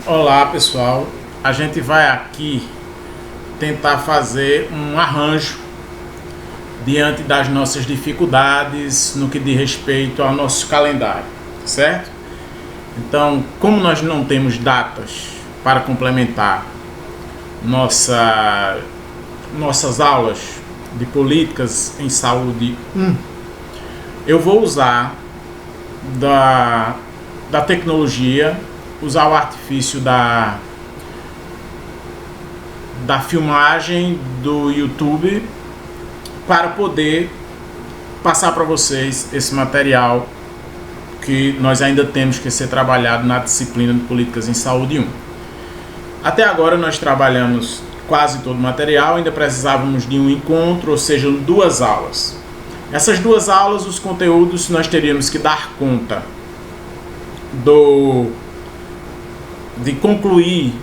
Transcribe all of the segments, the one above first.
Olá pessoal, a gente vai aqui tentar fazer um arranjo diante das nossas dificuldades no que diz respeito ao nosso calendário, certo? Então, como nós não temos datas para complementar nossas aulas de políticas em saúde 1, eu vou usar da tecnologia, usar o artifício da filmagem do YouTube para poder passar para vocês esse material que nós ainda temos que ser trabalhado na disciplina de políticas em saúde 1. Até agora nós trabalhamos quase todo o material, ainda precisávamos de um encontro, ou seja, 2 aulas. Essas 2 aulas, os conteúdos, nós teríamos que dar conta de concluir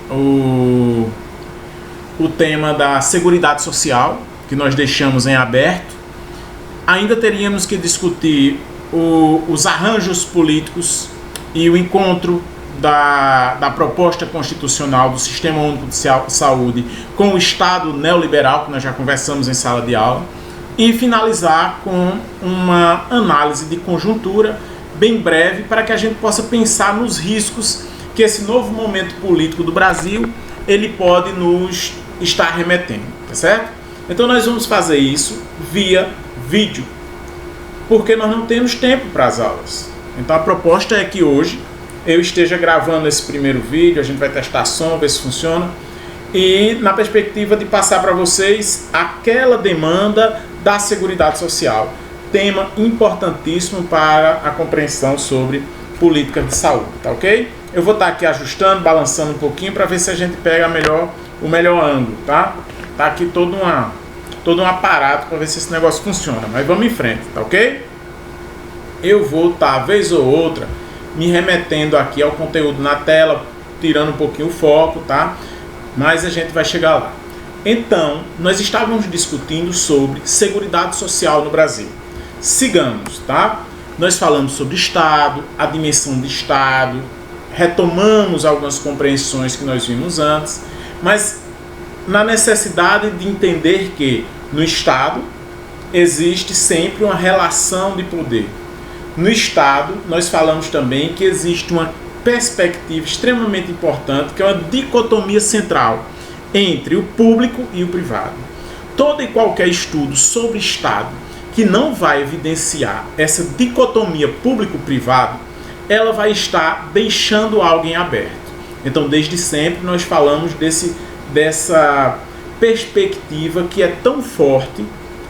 o tema da Seguridade Social, que nós deixamos em aberto. Ainda teríamos que discutir os arranjos políticos e o encontro da proposta constitucional do Sistema Único de Saúde com o Estado neoliberal, que nós já conversamos em sala de aula, e finalizar com uma análise de conjuntura bem breve para que a gente possa pensar nos riscos que esse novo momento político do Brasil ele pode nos estar remetendo, tá certo? Então nós vamos fazer isso via vídeo, porque nós não temos tempo para as aulas. Então a proposta é que hoje eu esteja gravando esse primeiro vídeo, a gente vai testar som, ver se funciona, e na perspectiva de passar para vocês aquela demanda da Seguridade Social, tema importantíssimo para a compreensão sobre política de saúde, tá ok? Eu vou estar aqui ajustando, balançando um pouquinho para ver se a gente pega o melhor ângulo, tá? Tá aqui todo um aparato para ver se esse negócio funciona, mas vamos em frente, tá ok? Eu vou estar, vez ou outra, me remetendo aqui ao conteúdo na tela, tirando um pouquinho o foco, tá? Mas a gente vai chegar lá. Então, nós estávamos discutindo sobre Seguridade Social no Brasil. Sigamos, tá? Nós falamos sobre Estado, a dimensão de Estado, retomamos algumas compreensões que nós vimos antes, mas na necessidade de entender que no Estado existe sempre uma relação de poder. No Estado, nós falamos também que existe uma perspectiva extremamente importante, que é uma dicotomia central entre o público e o privado. Todo e qualquer estudo sobre Estado que não vai evidenciar essa dicotomia público-privado, ela vai estar deixando algo em aberto. Então, desde sempre, nós falamos dessa perspectiva que é tão forte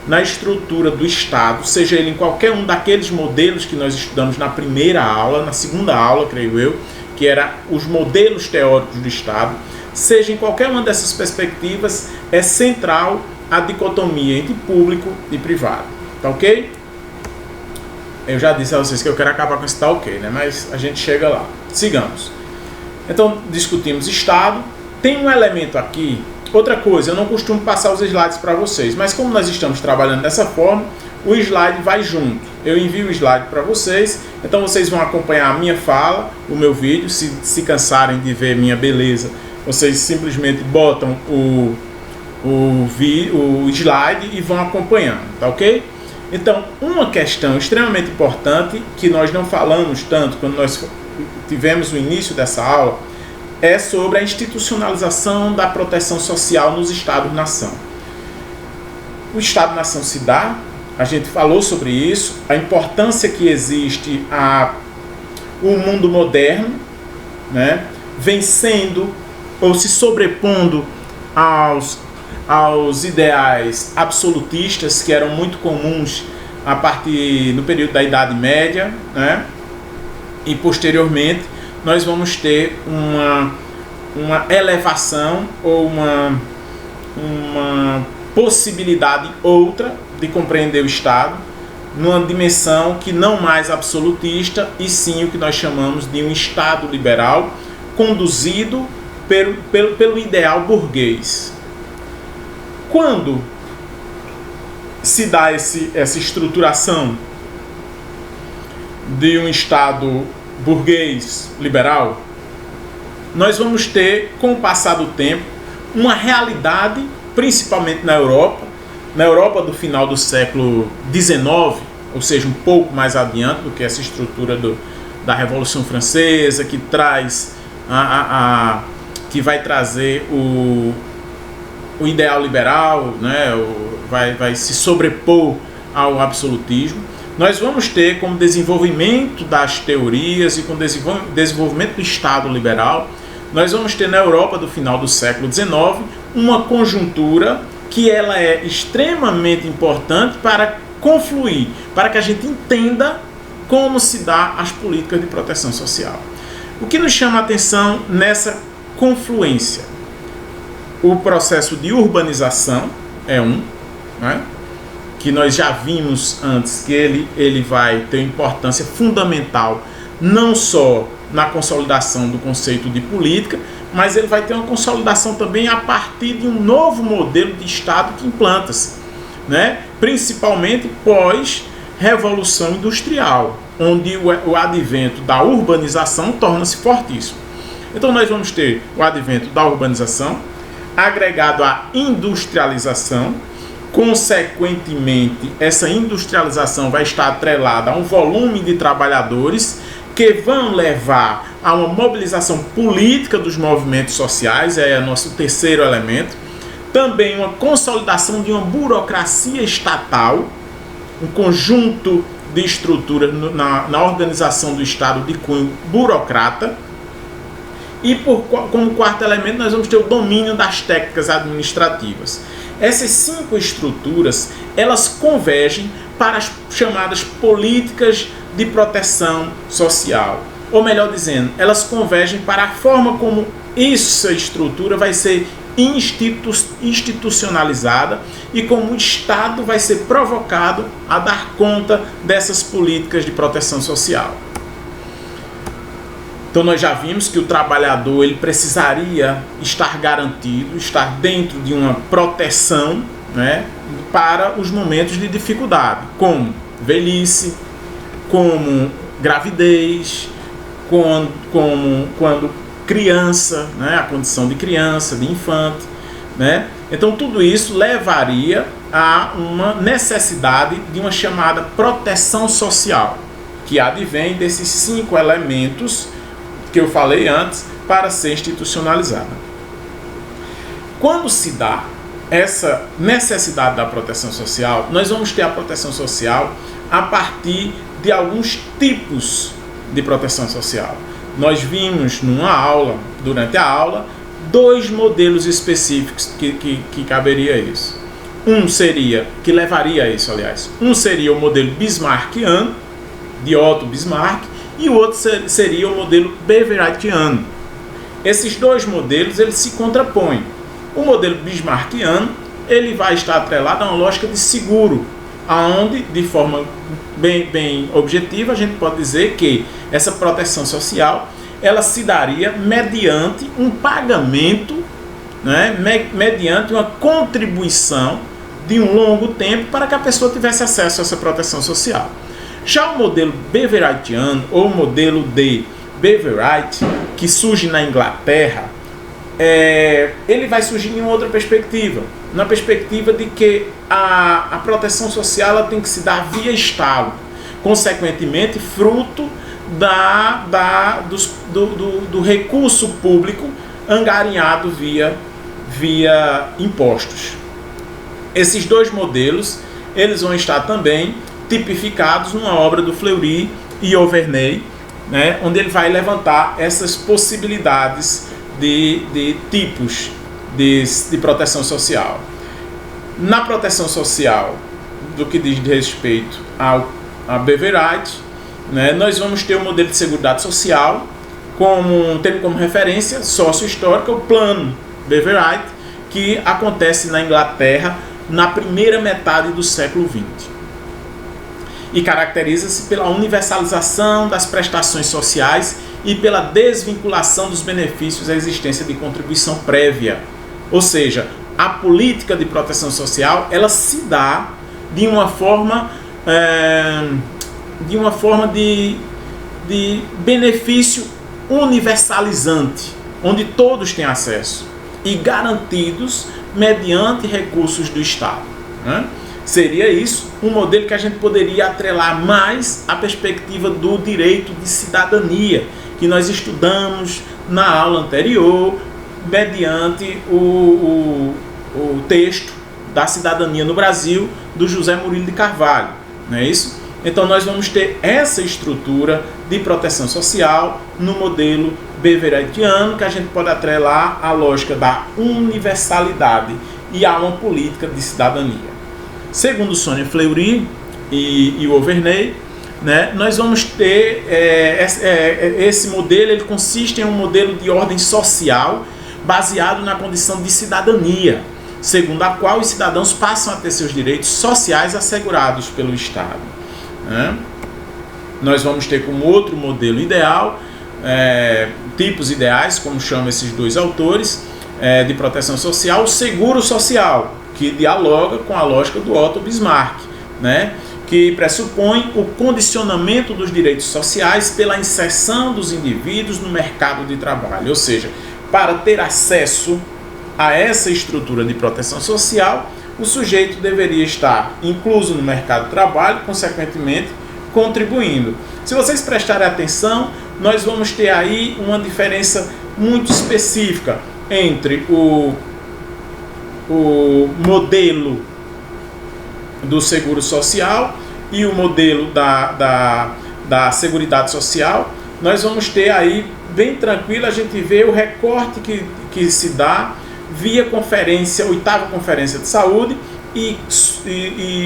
na estrutura do Estado, seja ele em qualquer um daqueles modelos que nós estudamos na primeira aula, na segunda aula, creio eu, que era os modelos teóricos do Estado, seja em qualquer uma dessas perspectivas, é central a dicotomia entre público e privado. Tá ok? Eu já disse a vocês que eu quero acabar com esse tá ok, né? Mas a gente chega lá. Sigamos. Então, discutimos Estado. Tem um elemento aqui. Outra coisa, eu não costumo passar os slides para vocês, mas como nós estamos trabalhando dessa forma, o slide vai junto. Eu envio o slide para vocês, então vocês vão acompanhar a minha fala, o meu vídeo. Se cansarem de ver minha beleza, vocês simplesmente botam o slide e vão acompanhando, tá ok? Então, uma questão extremamente importante que nós não falamos tanto quando nós tivemos o início dessa aula é sobre a institucionalização da proteção social nos Estados-nação. O Estado-nação se dá, a gente falou sobre isso, a importância que existe o mundo moderno, né, vencendo ou se sobrepondo aos ideais absolutistas que eram muito comuns a partir do período da Idade Média, né? E posteriormente nós vamos ter uma elevação ou uma possibilidade outra de compreender o Estado numa dimensão que não mais absolutista e sim o que nós chamamos de um Estado liberal conduzido pelo ideal burguês. Quando se dá essa estruturação de um Estado burguês liberal, nós vamos ter, com o passar do tempo, uma realidade, principalmente na Europa do final do século XIX, ou seja, um pouco mais adiante do que essa estrutura da Revolução Francesa, que traz que vai trazer o ideal liberal, né, vai se sobrepor ao absolutismo. Nós vamos ter, como desenvolvimento das teorias e com desenvolvimento do Estado liberal, nós vamos ter na Europa do final do século XIX uma conjuntura que ela é extremamente importante para confluir, para que a gente entenda como se dá as políticas de proteção social. O que nos chama a atenção nessa confluência? O processo de urbanização é né, que nós já vimos antes que ele vai ter importância fundamental não só na consolidação do conceito de política, mas ele vai ter uma consolidação também a partir de um novo modelo de Estado que implanta-se, né? Principalmente pós-revolução industrial, onde o advento da urbanização torna-se fortíssimo. Então nós vamos ter o advento da urbanização, agregado à industrialização. Consequentemente, essa industrialização vai estar atrelada a um volume de trabalhadores que vão levar a uma mobilização política dos movimentos sociais, é o nosso terceiro elemento. Também uma consolidação de uma burocracia estatal, um conjunto de estruturas na organização do Estado de cunho burocrata. E como quarto elemento, nós vamos ter o domínio das técnicas administrativas. Essas 5 estruturas, elas convergem para as chamadas políticas de proteção social. Ou melhor dizendo, elas convergem para a forma como essa estrutura vai ser institucionalizada e como o Estado vai ser provocado a dar conta dessas políticas de proteção social. Então nós já vimos que o trabalhador ele precisaria estar garantido, estar dentro de uma proteção, né, para os momentos de dificuldade, como velhice, como gravidez, quando criança, né, a condição de criança, de infante, né? Então tudo isso levaria a uma necessidade de uma chamada proteção social, que advém desses 5 elementos que eu falei antes para ser institucionalizada. Quando se dá essa necessidade da proteção social, nós vamos ter a proteção social a partir de alguns tipos de proteção social. Nós vimos durante a aula, 2 modelos específicos que caberia a isso. Que levaria a isso, aliás. Um seria o modelo bismarckiano, de Otto Bismarck, e o outro seria o modelo beveridgeano. Esses 2 modelos eles se contrapõem. O modelo bismarckiano ele vai estar atrelado a uma lógica de seguro, aonde, de forma bem objetiva, a gente pode dizer que essa proteção social ela se daria mediante um pagamento, né, mediante uma contribuição de um longo tempo para que a pessoa tivesse acesso a essa proteção social. Já o modelo beveridgeano, ou o modelo de Beveridge, que surge na Inglaterra, ele vai surgir em outra perspectiva, na perspectiva de que a proteção social ela tem que se dar via Estado, consequentemente fruto do recurso público angariado via impostos. Esses 2 modelos eles vão estar também tipificados numa obra do Fleury e Auverney, né, onde ele vai levantar essas possibilidades de tipos de proteção social. Na proteção social, do que diz respeito a Beveridge, né, nós vamos ter o modelo de seguridade social, tendo como referência sócio-histórica o plano Beveridge, que acontece na Inglaterra na primeira metade do século XX. E caracteriza-se pela universalização das prestações sociais e pela desvinculação dos benefícios à existência de contribuição prévia. Ou seja, a política de proteção social ela se dá de uma forma de de benefício universalizante, onde todos têm acesso e garantidos mediante recursos do Estado, né? Seria isso um modelo que a gente poderia atrelar mais à perspectiva do direito de cidadania, que nós estudamos na aula anterior, mediante o texto da cidadania no Brasil, do José Murilo de Carvalho, não é isso? Então nós vamos ter essa estrutura de proteção social no modelo beveridgiano, que a gente pode atrelar à lógica da universalidade e a uma política de cidadania. Segundo Sônia Fleury e o Overney, né, nós vamos ter esse modelo, ele consiste em um modelo de ordem social baseado na condição de cidadania, segundo a qual os cidadãos passam a ter seus direitos sociais assegurados pelo Estado, né? Nós vamos ter como outro modelo ideal, tipos ideais, como chamam esses dois autores, de proteção social, o seguro social, que dialoga com a lógica do Otto Bismarck, né? Que pressupõe o condicionamento dos direitos sociais pela inserção dos indivíduos no mercado de trabalho, ou seja, para ter acesso a essa estrutura de proteção social, o sujeito deveria estar incluso no mercado de trabalho, consequentemente contribuindo. Se vocês prestarem atenção, nós vamos ter aí uma diferença muito específica entre o modelo do seguro social e o modelo da Seguridade Social. Nós vamos ter aí, bem tranquilo, a gente vê o recorte que se dá via conferência, 8ª Conferência de Saúde e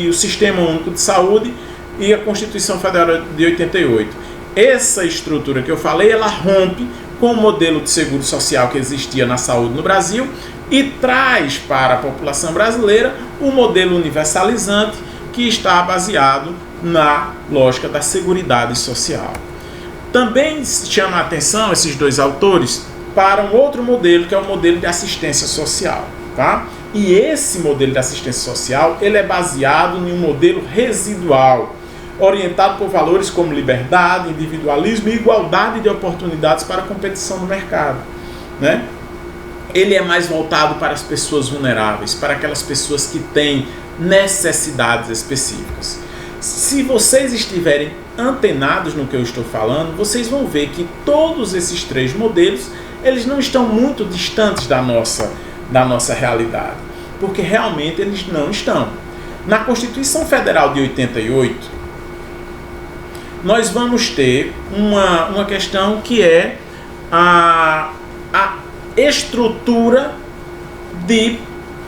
o Sistema Único de Saúde e a Constituição Federal de 88. Essa estrutura que eu falei, ela rompe com o modelo de seguro social que existia na saúde no Brasil e traz para a população brasileira o modelo universalizante que está baseado na lógica da Seguridade Social. Também chama a atenção esses dois autores para um outro modelo, que é o modelo de assistência social, tá? E esse modelo de assistência social, ele é baseado em um modelo residual, orientado por valores como liberdade, individualismo e igualdade de oportunidades para a competição no mercado, né? Ele é mais voltado para as pessoas vulneráveis, para aquelas pessoas que têm necessidades específicas. Se vocês estiverem antenados no que eu estou falando, vocês vão ver que todos esses três modelos, eles não estão muito distantes da nossa realidade, porque realmente eles não estão. Na Constituição Federal de 88, nós vamos ter uma questão que é a estrutura de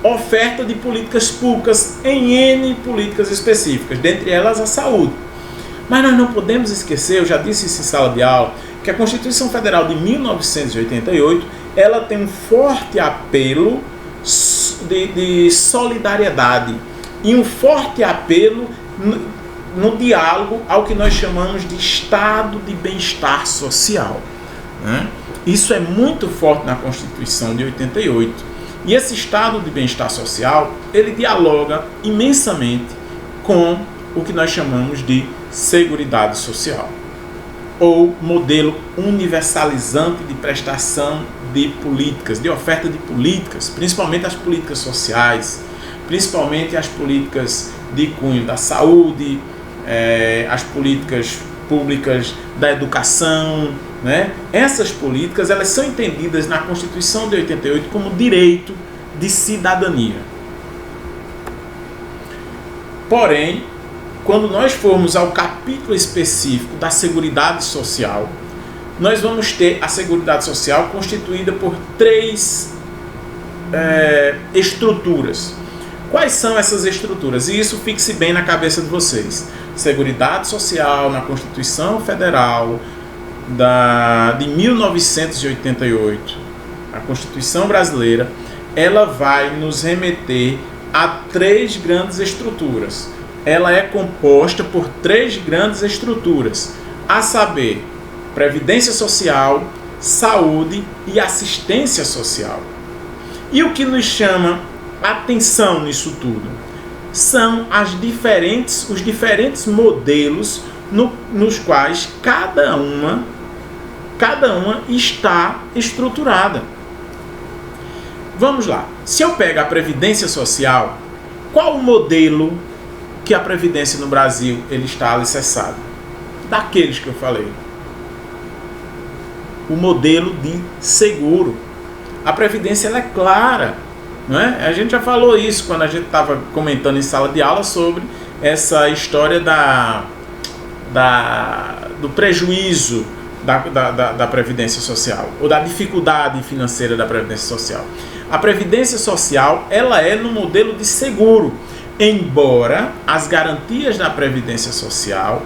oferta de políticas públicas em N políticas específicas, dentre elas a saúde. Mas nós não podemos esquecer, eu já disse isso em sala de aula, que a Constituição Federal de 1988, ela tem um forte apelo de solidariedade e um forte apelo no diálogo ao que nós chamamos de estado de bem-estar social, né? Isso é muito forte na Constituição de 88. E esse estado de bem-estar social, ele dialoga imensamente com o que nós chamamos de Seguridade Social, ou modelo universalizante de prestação de políticas, de oferta de políticas, principalmente as políticas sociais, principalmente as políticas de cunho da saúde, as políticas públicas da educação, né? Essas políticas, elas são entendidas na Constituição de 88 como direito de cidadania. Porém, quando nós formos ao capítulo específico da Seguridade Social, nós vamos ter a Seguridade Social constituída por três estruturas. Quais são essas estruturas? E isso fixe bem na cabeça de vocês. Seguridade Social na Constituição Federal de 1988, a Constituição Brasileira, ela vai nos remeter a três grandes estruturas. Ela é composta por três grandes estruturas, a saber, Previdência Social, Saúde e Assistência Social. E o que nos chama atenção nisso tudo são os diferentes modelos nos quais cada uma está estruturada. Vamos lá. Se eu pego a Previdência Social, qual o modelo que a Previdência no Brasil ele está alicerçado? Daqueles que eu falei. O modelo de seguro. A Previdência ela é clara, não é? A gente já falou isso quando a gente estava comentando em sala de aula sobre essa história do prejuízo da Previdência Social, ou da dificuldade financeira da Previdência Social. A Previdência Social ela é no modelo de seguro, embora as garantias da Previdência Social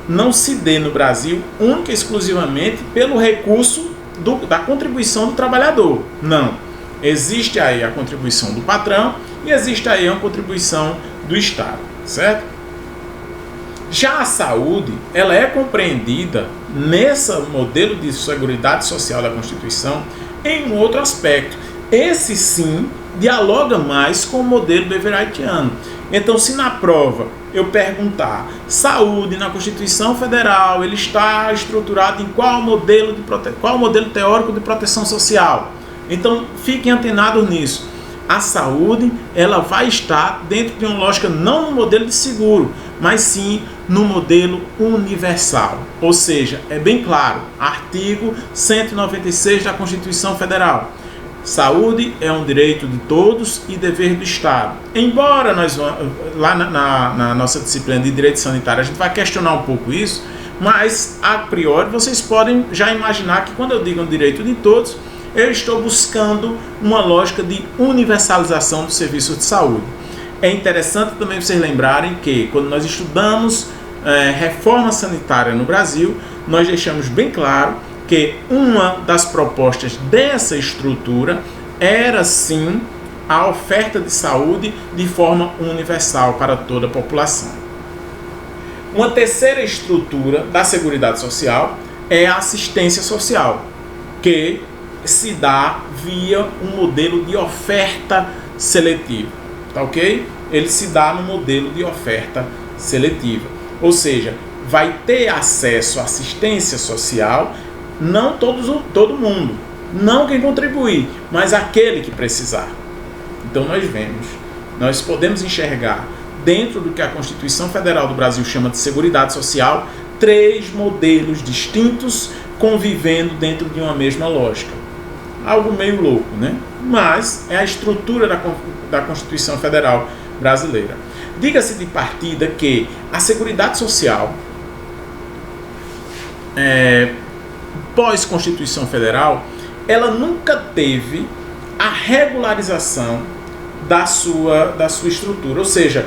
não se dê no Brasil única e exclusivamente pelo recurso da contribuição do trabalhador. Não. Existe aí a contribuição do patrão e existe aí uma contribuição do Estado, certo? Já a saúde, ela é compreendida nesse modelo de seguridade social da Constituição em um outro aspecto. Esse sim dialoga mais com o modelo beverwrightiano. Então, se na prova eu perguntar saúde na Constituição Federal, ele está estruturado em qual modelo teórico de proteção social? Então, fiquem antenados nisso. A saúde ela vai estar dentro de uma lógica não no modelo de seguro, mas sim no modelo universal. Ou seja, é bem claro, artigo 196 da Constituição Federal. Saúde é um direito de todos e dever do Estado. Embora nós, lá na nossa disciplina de Direito Sanitário, a gente vai questionar um pouco isso, mas a priori vocês podem já imaginar que quando eu digo um direito de todos, eu estou buscando uma lógica de universalização dos serviços de saúde. É interessante também vocês lembrarem que quando nós estudamos reforma sanitária no Brasil, nós deixamos bem claro que uma das propostas dessa estrutura era sim a oferta de saúde de forma universal para toda a população. Uma terceira estrutura da Seguridade Social é a assistência social, que se dá via um modelo de oferta seletiva, tá ok? Ele se dá no modelo de oferta seletiva, ou seja, vai ter acesso à assistência social não todo mundo, não quem contribuir, mas aquele que precisar. Então nós podemos enxergar dentro do que a Constituição Federal do Brasil chama de Seguridade Social, 3 modelos distintos convivendo dentro de uma mesma lógica. Algo meio louco, né? Mas é a estrutura da Constituição Federal brasileira. Diga-se de partida que a Seguridade Social, pós-Constituição Federal, ela nunca teve a regularização da sua estrutura. Ou seja,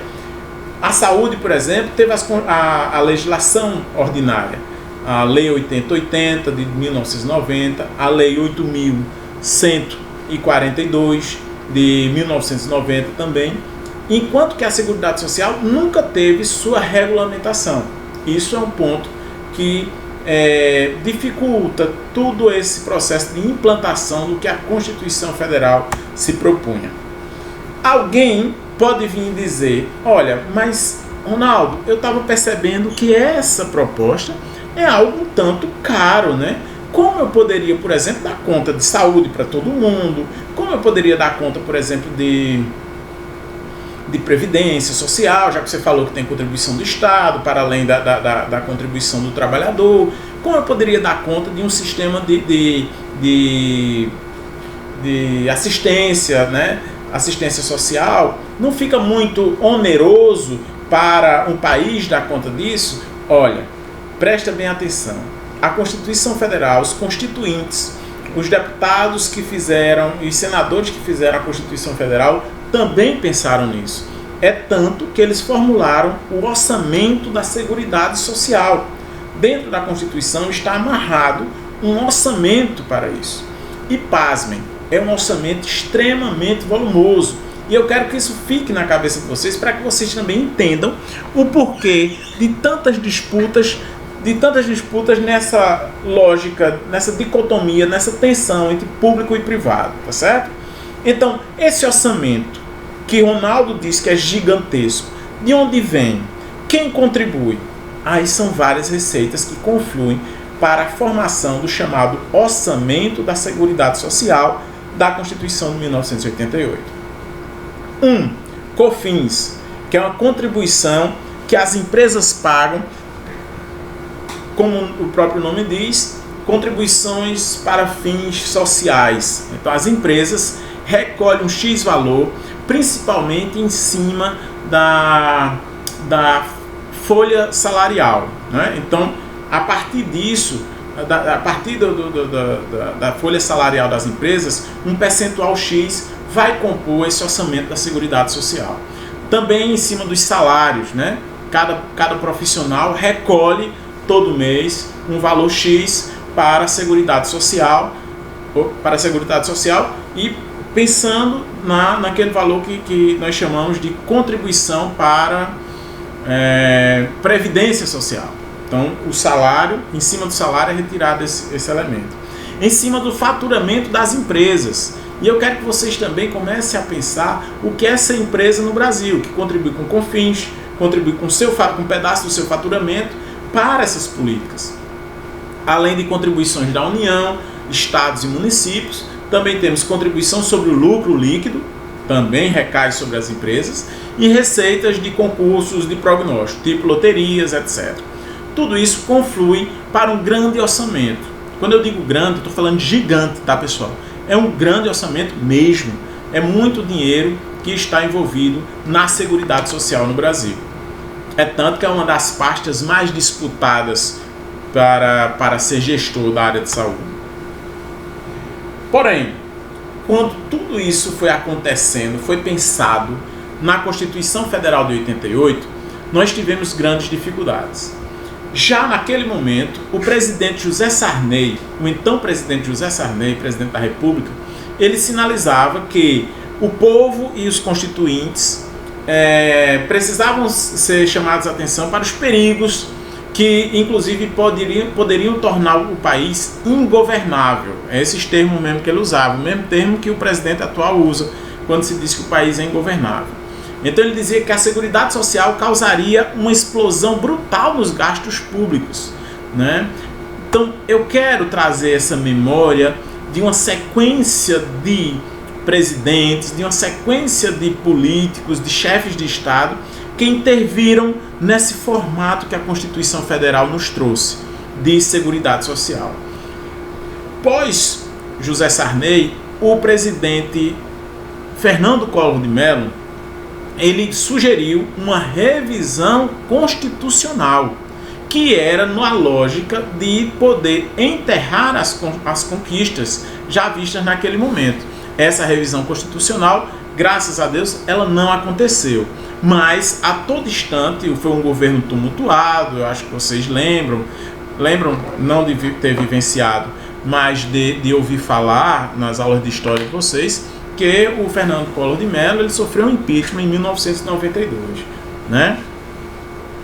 a saúde, por exemplo, teve a legislação ordinária, a Lei 8080 de 1990, a Lei 8.142 de 1990 também, enquanto que a Seguridade Social nunca teve sua regulamentação. Isso é um ponto que dificulta todo esse processo de implantação do que a Constituição Federal se propunha. Alguém pode vir dizer, olha, mas Ronaldo, eu estava percebendo que essa proposta é algo um tanto caro, né? Como eu poderia, por exemplo, dar conta de saúde para todo mundo? Como eu poderia dar conta, por exemplo, de previdência social, já que você falou que tem contribuição do Estado, para além da contribuição do trabalhador? Como eu poderia dar conta de um sistema de assistência, né? Assistência social? Não fica muito oneroso para um país dar conta disso? Olha, presta bem atenção. A Constituição Federal, os constituintes, os deputados que fizeram e os senadores que fizeram a Constituição Federal também pensaram nisso. É tanto que eles formularam o orçamento da Seguridade Social. Dentro da Constituição está amarrado um orçamento para isso. E pasmem, é um orçamento extremamente volumoso. E eu quero que isso fique na cabeça de vocês para que vocês também entendam o porquê de tantas disputas nessa lógica, nessa dicotomia, nessa tensão entre público e privado, tá certo? Então, esse orçamento que Ronaldo diz que é gigantesco, de onde vem? Quem contribui? aí são várias receitas que confluem para a formação do chamado Orçamento da Seguridade Social da Constituição de 1988. 1. COFINS, que é uma contribuição que as empresas pagam, como o próprio nome diz, contribuições para fins sociais. Então as empresas recolhem um X valor, principalmente em cima da folha salarial, né? Então, a partir disso, a partir da folha salarial das empresas, um percentual X vai compor esse orçamento da Seguridade Social. Também em cima dos salários, né? Cada profissional recolhe todo mês um valor X para a Seguridade Social, e pensando naquele valor que nós chamamos de contribuição para Previdência Social. Então, o salário, em cima do salário é retirado esse elemento. Em cima do faturamento das empresas. E eu quero que vocês também comecem a pensar o que é essa empresa no Brasil, que contribui com COFINS, contribui com um pedaço do seu faturamento para essas políticas. Além de contribuições da União, estados e municípios, também temos contribuição sobre o lucro líquido, também recai sobre as empresas, e receitas de concursos de prognóstico, tipo loterias, etc. Tudo isso conflui para um grande orçamento. Quando eu digo grande, estou falando de gigante, tá, pessoal? É um grande orçamento mesmo. É muito dinheiro que está envolvido na Seguridade Social no Brasil. É tanto que é uma das pastas mais disputadas para ser gestor da área de saúde. Porém, quando tudo isso foi acontecendo, foi pensado na Constituição Federal de 88, nós tivemos grandes dificuldades. Já naquele momento, o presidente José Sarney, o então presidente José Sarney, presidente da República, ele sinalizava que o povo e os constituintes precisavam ser chamados a atenção para os perigos que, inclusive, poderiam tornar o país ingovernável. É esses termos mesmo que ele usava, o mesmo termo que o presidente atual usa quando se diz que o país é ingovernável. Então ele dizia que a Seguridade Social causaria uma explosão brutal nos gastos públicos, né? Então eu quero trazer essa memória de uma sequência de presidentes, de uma sequência de políticos, de chefes de Estado que interviram nesse formato que a Constituição Federal nos trouxe, de Seguridade Social. Pós José Sarney, o presidente Fernando Collor de Mello, ele sugeriu uma revisão constitucional, que era na lógica de poder enterrar as conquistas já vistas naquele momento. Essa revisão constitucional, graças a Deus, ela não aconteceu. Mas, a todo instante, foi um governo tumultuado, eu acho que vocês lembram não de ter vivenciado, mas de ouvir falar nas aulas de história de vocês, que o Fernando Collor de Mello ele sofreu um impeachment em 1992, né?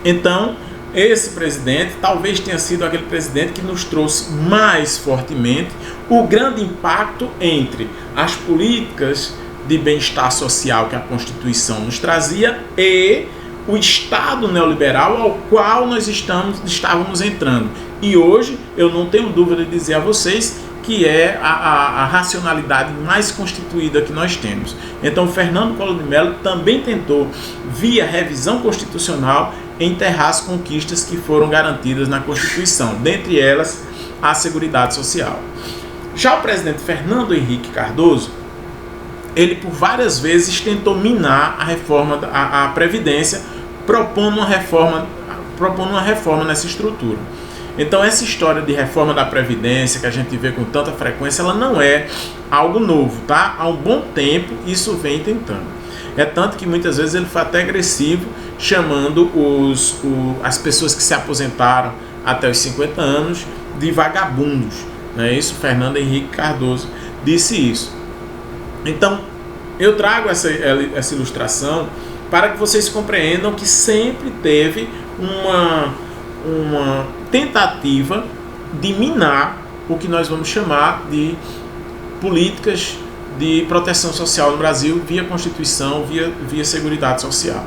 Então, esse presidente talvez tenha sido aquele presidente que nos trouxe mais fortemente o grande impacto entre as políticas de bem-estar social que a Constituição nos trazia e o Estado neoliberal ao qual nós estávamos entrando. E hoje eu não tenho dúvida de dizer a vocês que é a racionalidade mais constituída que nós temos. Então, Fernando Collor de Mello também tentou, via revisão constitucional, enterrar as conquistas que foram garantidas na Constituição, dentre elas a Seguridade Social. Já o presidente Fernando Henrique Cardoso, ele por várias vezes tentou minar a reforma, a Previdência, propondo uma reforma nessa estrutura. Então essa história de reforma da Previdência que a gente vê com tanta frequência, ela não é algo novo, tá? Há um bom tempo isso vem tentando. É tanto que muitas vezes ele foi até agressivo, chamando as pessoas que se aposentaram até os 50 anos de vagabundos. Não é isso? Fernando Henrique Cardoso disse isso. Então, eu trago essa ilustração para que vocês compreendam que sempre teve uma tentativa de minar o que nós vamos chamar de políticas de proteção social no Brasil via Constituição, via Seguridade Social.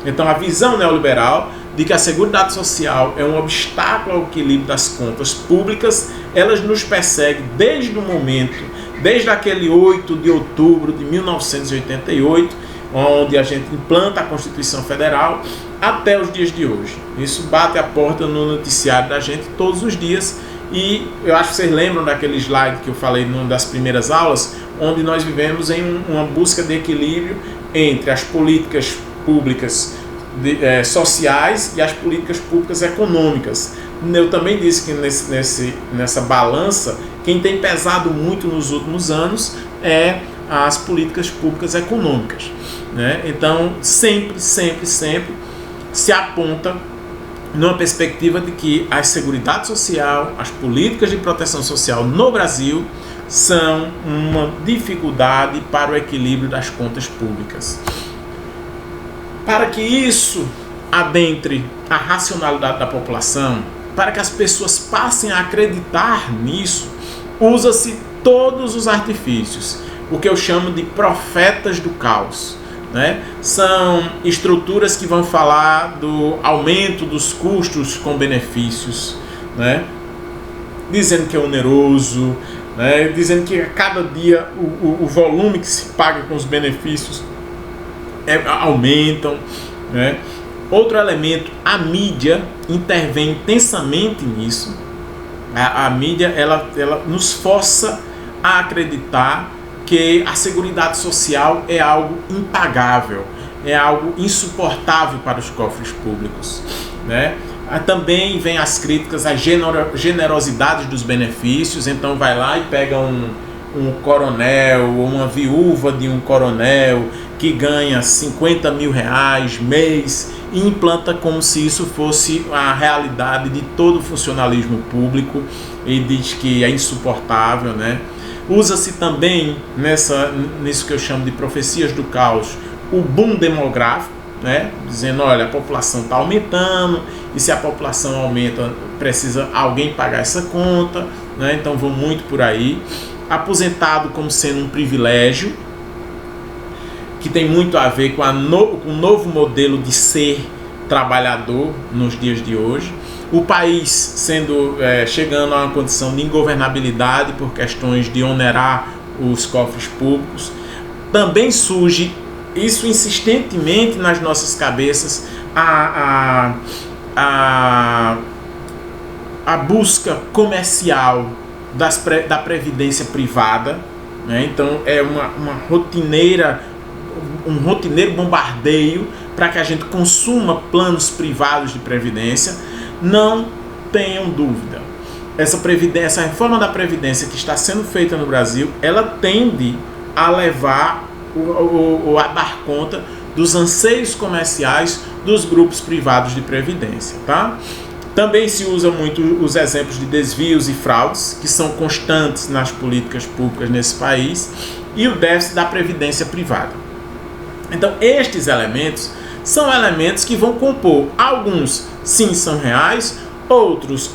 Então, a visão neoliberal de que a Seguridade Social é um obstáculo ao equilíbrio das contas públicas, elas nos perseguem desde o momento, desde aquele 8 de outubro de 1988, onde a gente implanta a Constituição Federal, até os dias de hoje. Isso bate a porta no noticiário da gente todos os dias, e eu acho que vocês lembram daquele slide que eu falei numa das primeiras aulas, onde nós vivemos em uma busca de equilíbrio entre as políticas públicas sociais e as políticas públicas econômicas. Eu também disse que nessa balança, quem tem pesado muito nos últimos anos é as políticas públicas econômicas, né? Então, sempre se aponta numa perspectiva de que a Seguridade Social, as políticas de proteção social no Brasil são uma dificuldade para o equilíbrio das contas públicas. Para que isso adentre a racionalidade da população, para que as pessoas passem a acreditar nisso, usa-se todos os artifícios, o que eu chamo de profetas do caos, né? São estruturas que vão falar do aumento dos custos com benefícios, né? Dizendo que é oneroso, né? Dizendo que a cada dia o volume que se paga com os benefícios aumentam, né? Outro elemento, a mídia intervém intensamente nisso. A mídia ela nos força a acreditar que a Seguridade Social é algo impagável, é algo insuportável para os cofres públicos, né? Também vem as críticas à generosidade dos benefícios. Então vai lá e pega um coronel ou uma viúva de um coronel que ganha 50 mil reais mês e implanta como se isso fosse a realidade de todo o funcionalismo público e diz que é insuportável, né? Usa-se também nisso que eu chamo de profecias do caos, o boom demográfico, né? Dizendo, olha, a população está aumentando e se a população aumenta, precisa alguém pagar essa conta, né? Então vão muito por aí. Aposentado como sendo um privilégio, que tem muito a ver com o novo modelo de ser trabalhador nos dias de hoje. O país chegando a uma condição de ingovernabilidade por questões de onerar os cofres públicos. Também surge, isso insistentemente nas nossas cabeças, a busca comercial da previdência privada, né? Então é um rotineiro bombardeio para que a gente consuma planos privados de previdência. Não tenham dúvida, essa reforma da Previdência que está sendo feita no Brasil, ela tende a levar ou a dar conta dos anseios comerciais dos grupos privados de previdência, tá? Também se usa muito os exemplos de desvios e fraudes, que são constantes nas políticas públicas nesse país, e o déficit da previdência privada. Então, estes elementos são elementos que vão compor. Alguns, sim, são reais, outros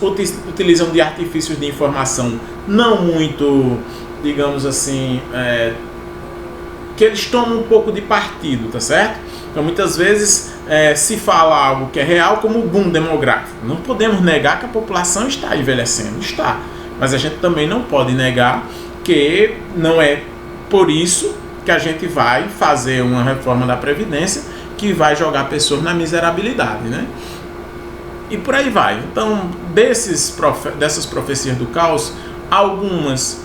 utilizam de artifícios de informação não muito, digamos assim, que eles tomam um pouco de partido, tá certo? Então, muitas vezes se fala algo que é real, como o boom demográfico. Não podemos negar que a população está envelhecendo, está. Mas a gente também não pode negar que não é por isso que a gente vai fazer uma reforma da Previdência que vai jogar pessoas na miserabilidade, né? E por aí vai. Então, dessas profecias do caos, algumas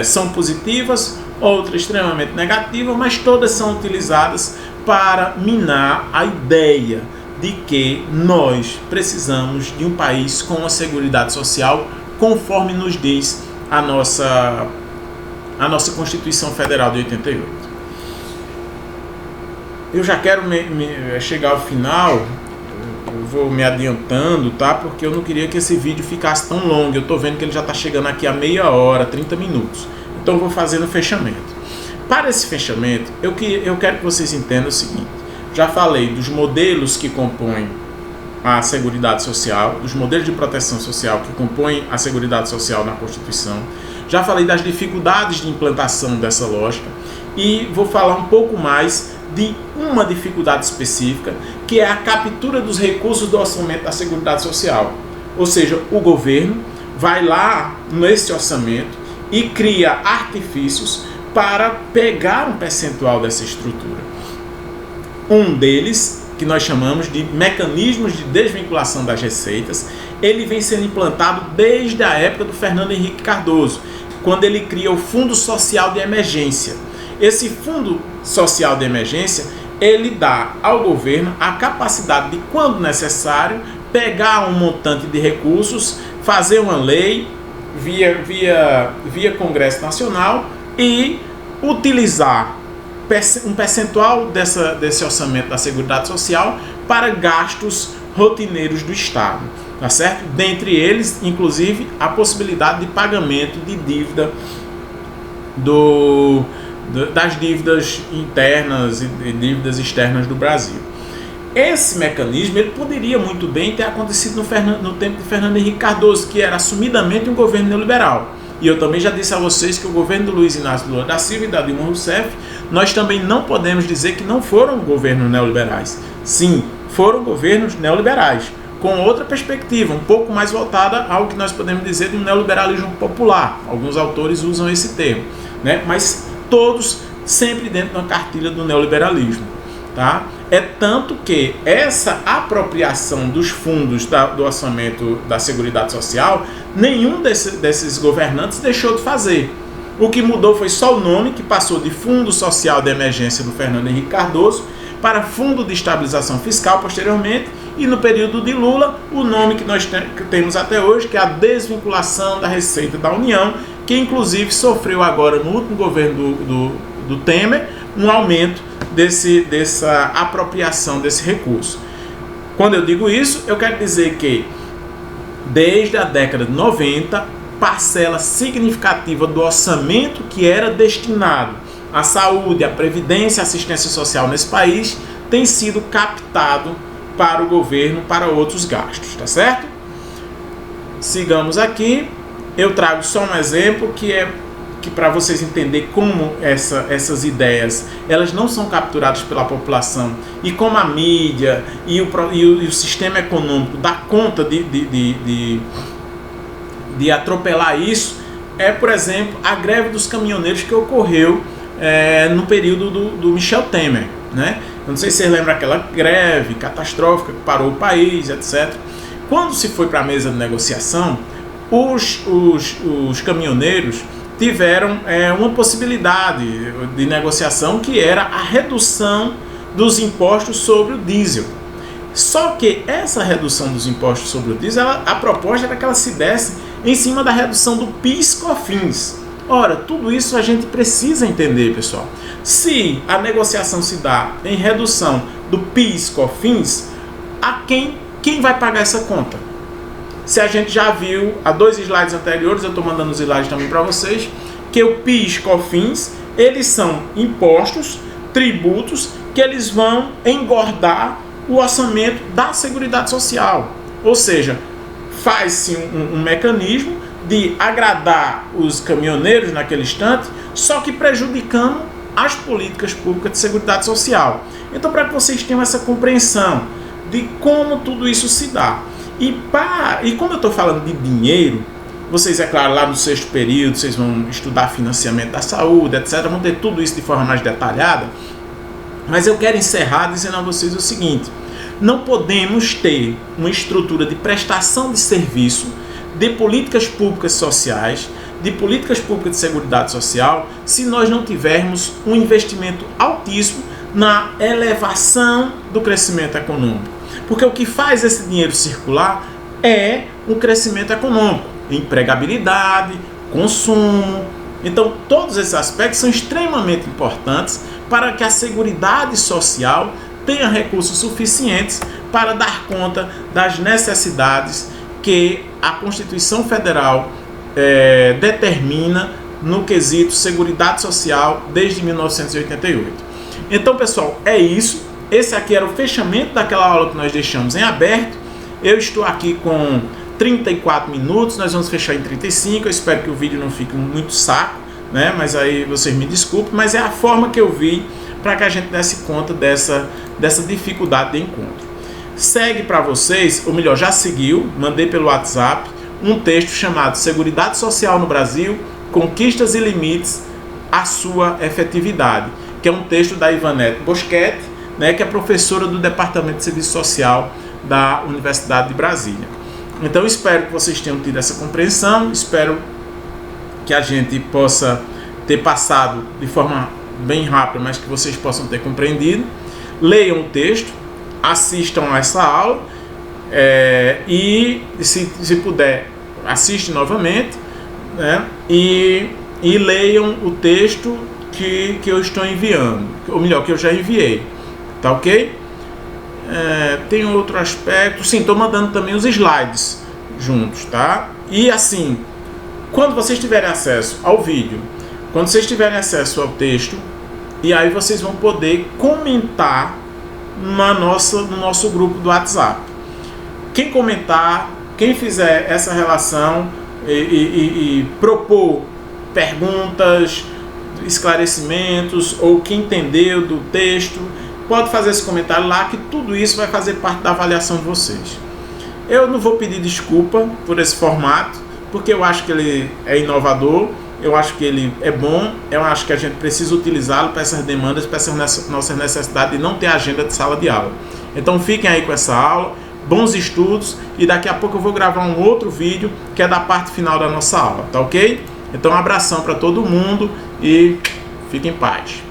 são positivas, outras extremamente negativas, mas todas são utilizadas para minar a ideia de que nós precisamos de um país com uma seguridade social conforme nos diz a nossa Constituição Federal de 88. Eu já quero chegar ao final, eu vou me adiantando, tá? Porque eu não queria que esse vídeo ficasse tão longo. Eu tô vendo que ele já está chegando aqui a meia hora, 30 minutos. Então eu vou fazer o fechamento. Para esse fechamento, eu quero que vocês entendam o seguinte. Já falei dos modelos que compõem a Seguridade Social, dos modelos de proteção social que compõem a Seguridade Social na Constituição. Já falei das dificuldades de implantação dessa lógica e vou falar um pouco mais de uma dificuldade específica, que é a captura dos recursos do orçamento da Seguridade Social. Ou seja, o governo vai lá nesse orçamento e cria artifícios para pegar um percentual dessa estrutura. Um deles, que nós chamamos de mecanismos de desvinculação das receitas, ele vem sendo implantado desde a época do Fernando Henrique Cardoso, quando ele cria o Fundo Social de Emergência. Esse Fundo Social de Emergência, ele dá ao governo a capacidade de, quando necessário, pegar um montante de recursos, fazer uma lei via Congresso Nacional e utilizar um percentual desse orçamento da Seguridade Social para gastos rotineiros do Estado, tá certo? Dentre eles, inclusive, a possibilidade de pagamento de dívida das dívidas internas e dívidas externas do Brasil. Esse mecanismo ele poderia muito bem ter acontecido no tempo de Fernando Henrique Cardoso, que era assumidamente um governo neoliberal. E eu também já disse a vocês que o governo do Luiz Inácio Lula da Silva e da Dilma Rousseff, nós também não podemos dizer que não foram governos neoliberais. Sim, foram governos neoliberais, com outra perspectiva, um pouco mais voltada ao que nós podemos dizer de um neoliberalismo popular. Alguns autores usam esse termo, né? Mas todos sempre dentro da cartilha do neoliberalismo, tá? É tanto que essa apropriação dos fundos do orçamento da Seguridade Social, nenhum desses governantes deixou de fazer. O que mudou foi só o nome, que passou de Fundo Social de Emergência do Fernando Henrique Cardoso para Fundo de Estabilização Fiscal posteriormente, e no período de Lula, o nome que nós temos até hoje, que é a desvinculação da Receita da União, que inclusive sofreu agora no último governo do Temer um aumento dessa apropriação desse recurso. Quando eu digo isso, eu quero dizer que desde a década de 90, parcela significativa do orçamento que era destinado à saúde, à previdência e assistência social nesse país tem sido captado para o governo, para outros gastos, tá certo? Sigamos aqui. Eu trago só um exemplo que para vocês entenderem como essas ideias elas não são capturadas pela população e como a mídia e o sistema econômico dá conta de atropelar isso, por exemplo, a greve dos caminhoneiros que ocorreu no período do Michel Temer, né? Eu não sei se vocês lembram aquela greve catastrófica que parou o país, etc. Quando se foi para a mesa de negociação, os caminhoneiros tiveram uma possibilidade de negociação, que era a redução dos impostos sobre o diesel. Só que essa redução dos impostos sobre o diesel, a proposta era que ela se desse em cima da redução do PIS/COFINS. Ora, tudo isso a gente precisa entender, pessoal. Se a negociação se dá em redução do PIS/COFINS, quem vai pagar essa conta? Se a gente já viu, há 2 slides anteriores, eu estou mandando os slides também para vocês, que o PIS/COFINS, eles são impostos, tributos, que eles vão engordar o orçamento da Seguridade Social. Ou seja, faz-se um mecanismo de agradar os caminhoneiros naquele instante, só que prejudicando as políticas públicas de Seguridade Social. Então, para que vocês tenham essa compreensão de como tudo isso se dá. E como eu estou falando de dinheiro, vocês, é claro, lá no 6º período, vocês vão estudar financiamento da saúde, etc. Vão ter tudo isso de forma mais detalhada. Mas eu quero encerrar dizendo a vocês o seguinte: não podemos ter uma estrutura de prestação de serviço, de políticas públicas sociais, de políticas públicas de seguridade social, se nós não tivermos um investimento altíssimo na elevação do crescimento econômico. Porque o que faz esse dinheiro circular é o crescimento econômico, empregabilidade, consumo. Então, todos esses aspectos são extremamente importantes para que a Seguridade Social tenha recursos suficientes para dar conta das necessidades que a Constituição Federal determina no quesito Seguridade Social desde 1988. Então, pessoal, é isso. Esse aqui era o fechamento daquela aula que nós deixamos em aberto. Eu estou aqui com 34 minutos, nós vamos fechar em 35. Eu espero que o vídeo não fique muito saco, né? Mas aí vocês me desculpem, mas é a forma que eu vi para que a gente desse conta dessa dificuldade de encontro. Segue para vocês, ou melhor, já seguiu, mandei pelo WhatsApp, um texto chamado Seguridade Social no Brasil, Conquistas e Limites à sua efetividade, que é um texto da Ivanete Boschetti, né, que é professora do Departamento de Serviço Social da Universidade de Brasília. Então espero que vocês tenham tido essa compreensão, espero que a gente possa ter passado de forma bem rápida, mas que vocês possam ter compreendido. Leiam o texto, assistam a essa aula e se puder, assiste novamente, né, e leiam o texto que eu estou enviando, ou melhor, que eu já enviei, tá ok? Tem outro aspecto, sim, estou mandando também os slides juntos, tá? E assim, quando vocês tiverem acesso ao vídeo, quando vocês tiverem acesso ao texto, e aí vocês vão poder comentar no nosso grupo do WhatsApp. Quem comentar, quem fizer essa relação e propor perguntas, esclarecimentos, ou que entendeu do texto, pode fazer esse comentário lá, que tudo isso vai fazer parte da avaliação de vocês. Eu não vou pedir desculpa por esse formato, porque eu acho que ele é inovador, eu acho que ele é bom, eu acho que a gente precisa utilizá-lo para essas demandas, para essas nossas necessidades de não ter agenda de sala de aula. Então fiquem aí com essa aula, bons estudos, e daqui a pouco eu vou gravar um outro vídeo que é da parte final da nossa aula, tá ok? Então um abração para todo mundo e fiquem em paz.